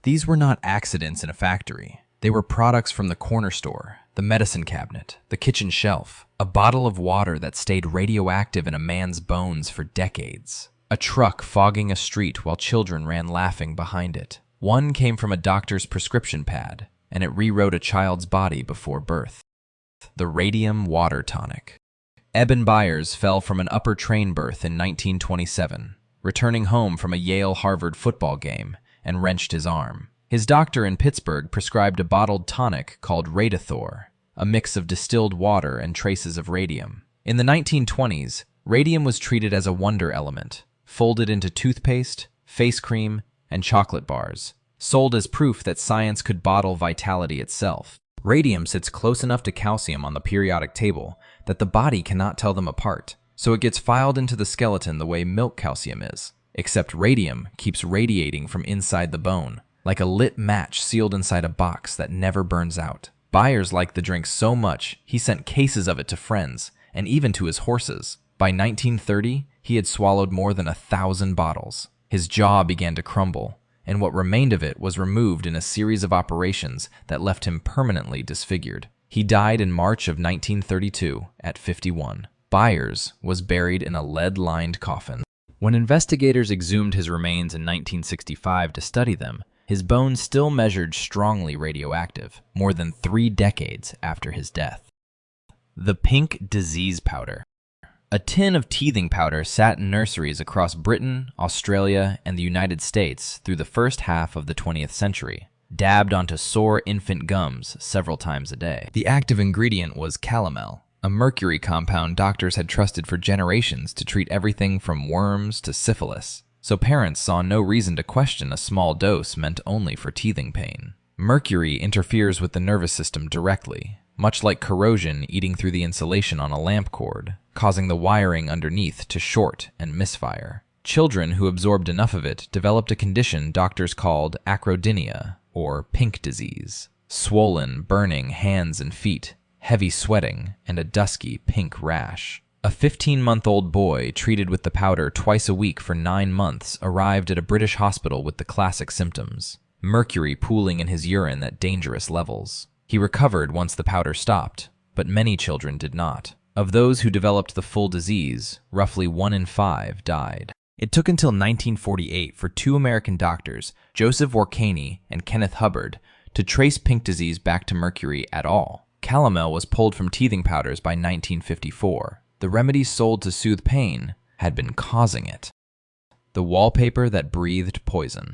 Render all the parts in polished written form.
These were not accidents in a factory. They were products from the corner store, the medicine cabinet, the kitchen shelf, a bottle of water that stayed radioactive in a man's bones for decades, a truck fogging a street while children ran laughing behind it. One came from a doctor's prescription pad, and it rewrote a child's body before birth. The Radium water tonic. Eben Byers fell from an upper train berth in 1927, returning home from a Yale-Harvard football game, and wrenched his arm. His doctor in Pittsburgh prescribed a bottled tonic called Radithor, a mix of distilled water and traces of radium. In the 1920s, radium was treated as a wonder element, folded into toothpaste, face cream, and chocolate bars, sold as proof that science could bottle vitality itself. Radium sits close enough to calcium on the periodic table that the body cannot tell them apart, so it gets filed into the skeleton the way milk calcium is. Except radium keeps radiating from inside the bone, like a lit match sealed inside a box that never burns out. Byers liked the drink so much, he sent cases of it to friends, and even to his horses. By 1930, he had swallowed more than 1,000 bottles. His jaw began to crumble, and what remained of it was removed in a series of operations that left him permanently disfigured. He died in March of 1932 at 51. Byers was buried in a lead-lined coffin. When investigators exhumed his remains in 1965 to study them, his bones still measured strongly radioactive, more than 3 decades after his death. The pink disease powder. A tin of teething powder sat in nurseries across Britain, Australia, and the United States through the first half of the 20th century, dabbed onto sore infant gums several times a day. The active ingredient was calomel, a mercury compound doctors had trusted for generations to treat everything from worms to syphilis, so parents saw no reason to question a small dose meant only for teething pain. Mercury interferes with the nervous system directly, much like corrosion eating through the insulation on a lamp cord, causing the wiring underneath to short and misfire. Children who absorbed enough of it developed a condition doctors called acrodynia, or pink disease. Swollen, burning hands and feet, heavy sweating, and a dusky pink rash. A 15-month-old boy treated with the powder twice a week for 9 months arrived at a British hospital with the classic symptoms: mercury pooling in his urine at dangerous levels. He recovered once the powder stopped, but many children did not. Of those who developed the full disease, roughly 1 in 5 died. It took until 1948 for 2 American doctors, Joseph Warkany and Kenneth Hubbard, to trace pink disease back to mercury at all. Calomel was pulled from teething powders by 1954. The remedies sold to soothe pain had been causing it. The wallpaper that breathed poison.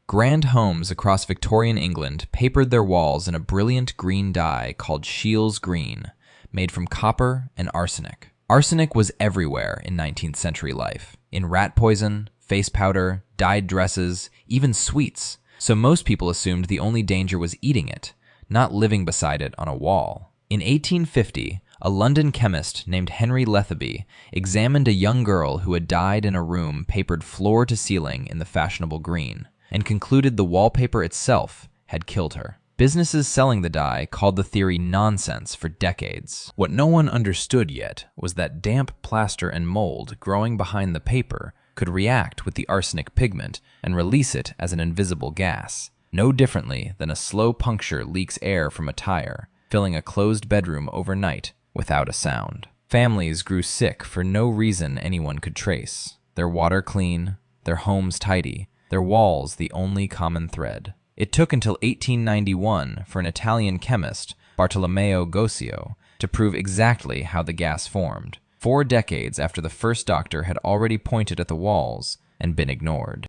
Grand homes across Victorian England papered their walls in a brilliant green dye called Scheele's green, made from copper and arsenic. Arsenic was everywhere in 19th century life, in rat poison, face powder, dyed dresses, even sweets, so most people assumed the only danger was eating it, not living beside it on a wall. In 1850, a London chemist named Henry Letheby examined a young girl who had died in a room papered floor to ceiling in the fashionable green, and concluded the wallpaper itself had killed her. Businesses selling the dye called the theory nonsense for decades. What no one understood yet was that damp plaster and mold growing behind the paper could react with the arsenic pigment and release it as an invisible gas, no differently than a slow puncture leaks air from a tire, filling a closed bedroom overnight without a sound. Families grew sick for no reason anyone could trace, their water clean, their homes tidy, their walls the only common thread. It took until 1891 for an Italian chemist, Bartolomeo Gosio, to prove exactly how the gas formed, 4 decades after the first doctor had already pointed at the walls and been ignored.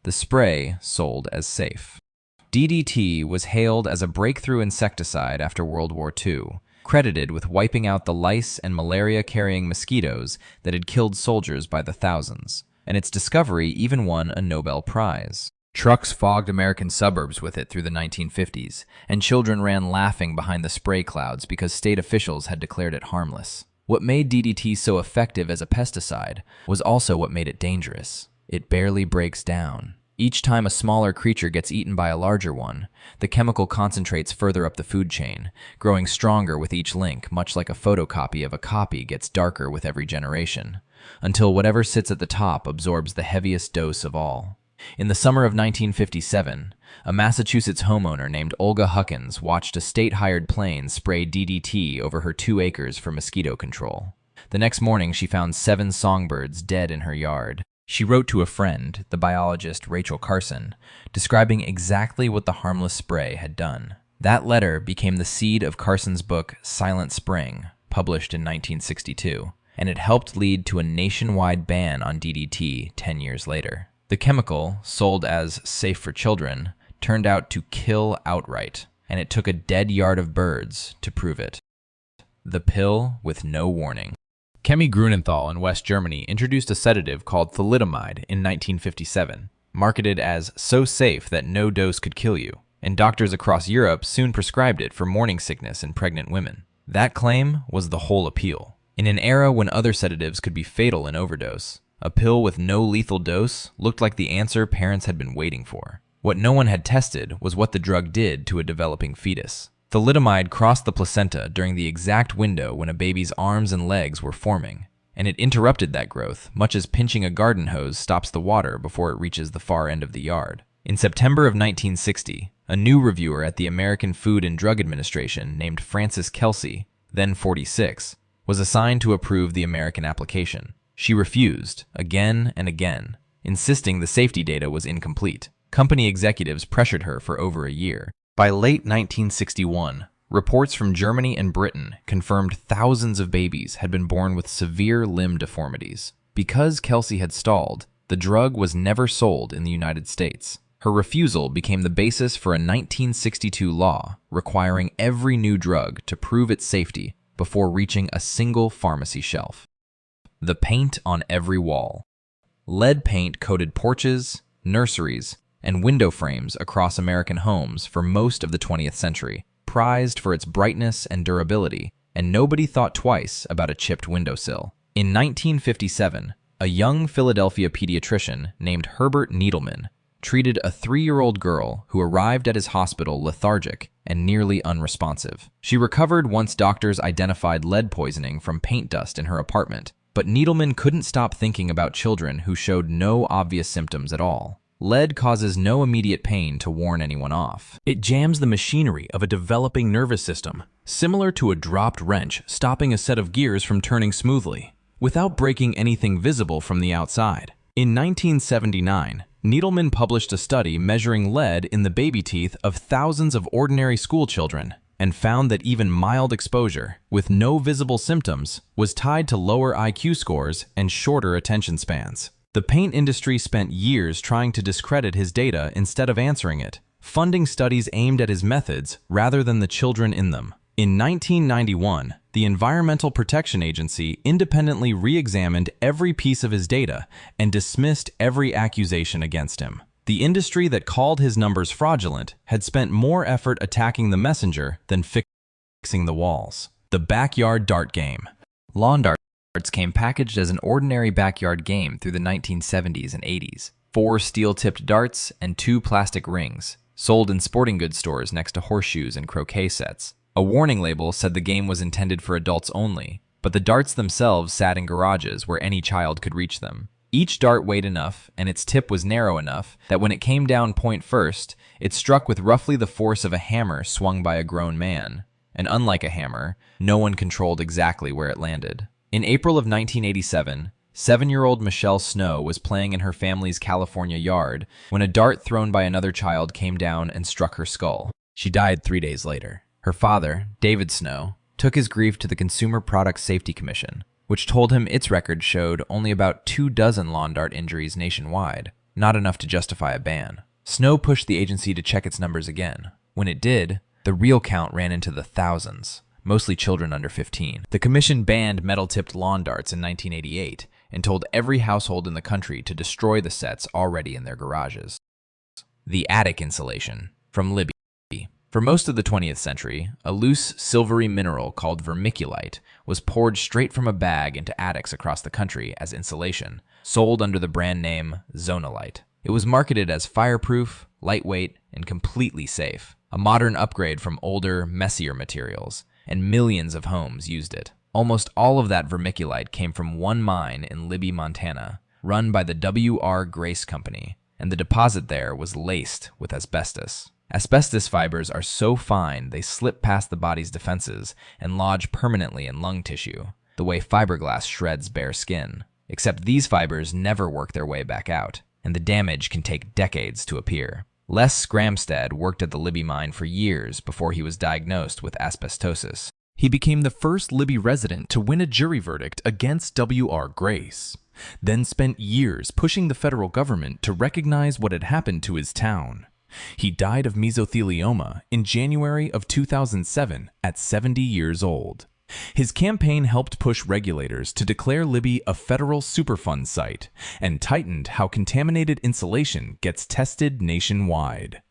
The spray sold as safe. DDT was hailed as a breakthrough insecticide after World War II, credited with wiping out the lice and malaria-carrying mosquitoes that had killed soldiers by the thousands, and its discovery even won a Nobel Prize. Trucks fogged American suburbs with it through the 1950s, and children ran laughing behind the spray clouds because state officials had declared it harmless. What made DDT so effective as a pesticide was also what made it dangerous. It barely breaks down. Each time a smaller creature gets eaten by a larger one, the chemical concentrates further up the food chain, growing stronger with each link, much like a photocopy of a copy gets darker with every generation, until whatever sits at the top absorbs the heaviest dose of all. In the summer of 1957, a Massachusetts homeowner named Olga Huckins watched a state-hired plane spray DDT over her 2 acres for mosquito control. The next morning, she found 7 songbirds dead in her yard. She wrote to a friend, the biologist Rachel Carson, describing exactly what the harmless spray had done. That letter became the seed of Carson's book Silent Spring, published in 1962, and it helped lead to a nationwide ban on DDT 10 years later. The chemical, sold as safe for children, turned out to kill outright, and it took a dead yard of birds to prove it. The pill with no warning. Chemie Grunenthal in West Germany introduced a sedative called thalidomide in 1957, marketed as so safe that no dose could kill you, and doctors across Europe soon prescribed it for morning sickness in pregnant women. That claim was the whole appeal. In an era when other sedatives could be fatal in overdose, a pill with no lethal dose looked like the answer parents had been waiting for. What no one had tested was what the drug did to a developing fetus. Thalidomide crossed the placenta during the exact window when a baby's arms and legs were forming, and it interrupted that growth, much as pinching a garden hose stops the water before it reaches the far end of the yard. In September of 1960, a new reviewer at the American Food and Drug Administration named Frances Kelsey, then 46, was assigned to approve the American application. She refused, again and again, insisting the safety data was incomplete. Company executives pressured her for over a year. By late 1961, reports from Germany and Britain confirmed thousands of babies had been born with severe limb deformities. Because Kelsey had stalled, the drug was never sold in the United States. Her refusal became the basis for a 1962 law requiring every new drug to prove its safety before reaching a single pharmacy shelf. The paint on every wall. Lead paint coated porches, nurseries, and window frames across American homes for most of the 20th century, prized for its brightness and durability, and nobody thought twice about a chipped windowsill. In 1957, a young Philadelphia pediatrician named Herbert Needleman treated a 3-year-old girl who arrived at his hospital lethargic and nearly unresponsive. She recovered once doctors identified lead poisoning from paint dust in her apartment, but Needleman couldn't stop thinking about children who showed no obvious symptoms at all. Lead causes no immediate pain to warn anyone off. It jams the machinery of a developing nervous system, similar to a dropped wrench stopping a set of gears from turning smoothly, without breaking anything visible from the outside. In 1979, Needleman published a study measuring lead in the baby teeth of thousands of ordinary school children and found that even mild exposure, with no visible symptoms, was tied to lower IQ scores and shorter attention spans. The paint industry spent years trying to discredit his data instead of answering it, funding studies aimed at his methods rather than the children in them. In 1991, the Environmental Protection Agency independently re-examined every piece of his data and dismissed every accusation against him. The industry that called his numbers fraudulent had spent more effort attacking the messenger than fixing the walls. The backyard dart game. Lawn darts came packaged as an ordinary backyard game through the 1970s and 80s. 4 steel-tipped darts and 2 plastic rings, sold in sporting goods stores next to horseshoes and croquet sets. A warning label said the game was intended for adults only, but the darts themselves sat in garages where any child could reach them. Each dart weighed enough, and its tip was narrow enough, that when it came down point first, it struck with roughly the force of a hammer swung by a grown man. And unlike a hammer, no one controlled exactly where it landed. In April of 1987, 7-year-old Michelle Snow was playing in her family's California yard when a dart thrown by another child came down and struck her skull. She died 3 days later. Her father, David Snow, took his grief to the Consumer Product Safety Commission, which told him its record showed only about 24 lawn dart injuries nationwide, not enough to justify a ban. Snow pushed the agency to check its numbers again. When it did, the real count ran into the thousands, mostly children under 15. The commission banned metal-tipped lawn darts in 1988 and told every household in the country to destroy the sets already in their garages. The attic insulation, from Libby. For most of the 20th century, a loose, silvery mineral called vermiculite was poured straight from a bag into attics across the country as insulation, sold under the brand name Zonalite. It was marketed as fireproof, lightweight, and completely safe, a modern upgrade from older, messier materials, and millions of homes used it. Almost all of that vermiculite came from one mine in Libby, Montana, run by the W.R. Grace Company, and the deposit there was laced with asbestos. Asbestos fibers are so fine they slip past the body's defenses and lodge permanently in lung tissue, the way fiberglass shreds bare skin. Except these fibers never work their way back out, and the damage can take decades to appear. Les Skramstad worked at the Libby mine for years before he was diagnosed with asbestosis. He became the first Libby resident to win a jury verdict against W.R. Grace, then spent years pushing the federal government to recognize what had happened to his town. He died of mesothelioma in January of 2007 at 70 years old. His campaign helped push regulators to declare Libby a federal Superfund site and tightened how contaminated insulation gets tested nationwide.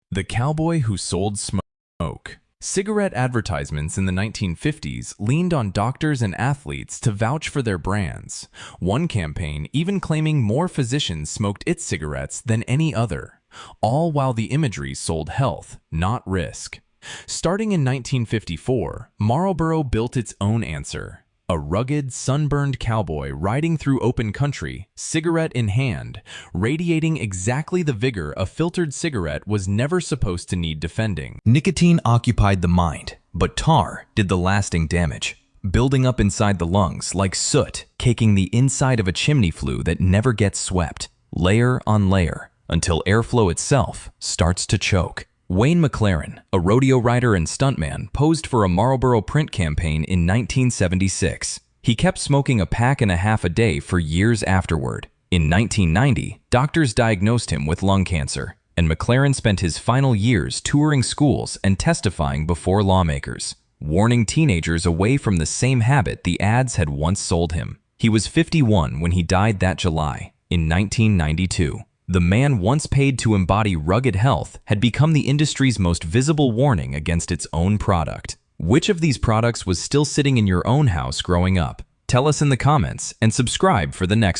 The Cowboy Who Sold Smoke. Cigarette advertisements in the 1950s leaned on doctors and athletes to vouch for their brands, one campaign even claiming more physicians smoked its cigarettes than any other, all while the imagery sold health, not risk. Starting in 1954, Marlboro built its own answer, a rugged, sunburned cowboy riding through open country, cigarette in hand, radiating exactly the vigor a filtered cigarette was never supposed to need defending. Nicotine occupied the mind, but tar did the lasting damage, building up inside the lungs like soot caking the inside of a chimney flue that never gets swept, layer on layer, until airflow itself starts to choke. Wayne McLaren, a rodeo rider and stuntman, posed for a Marlboro print campaign in 1976. He kept smoking a pack and a half a day for years afterward. In 1990, doctors diagnosed him with lung cancer, and McLaren spent his final years touring schools and testifying before lawmakers, warning teenagers away from the same habit the ads had once sold him. He was 51 when he died that July, in 1992. The man once paid to embody rugged health had become the industry's most visible warning against its own product. Which of these products was still sitting in your own house growing up? Tell us in the comments and subscribe for the next one.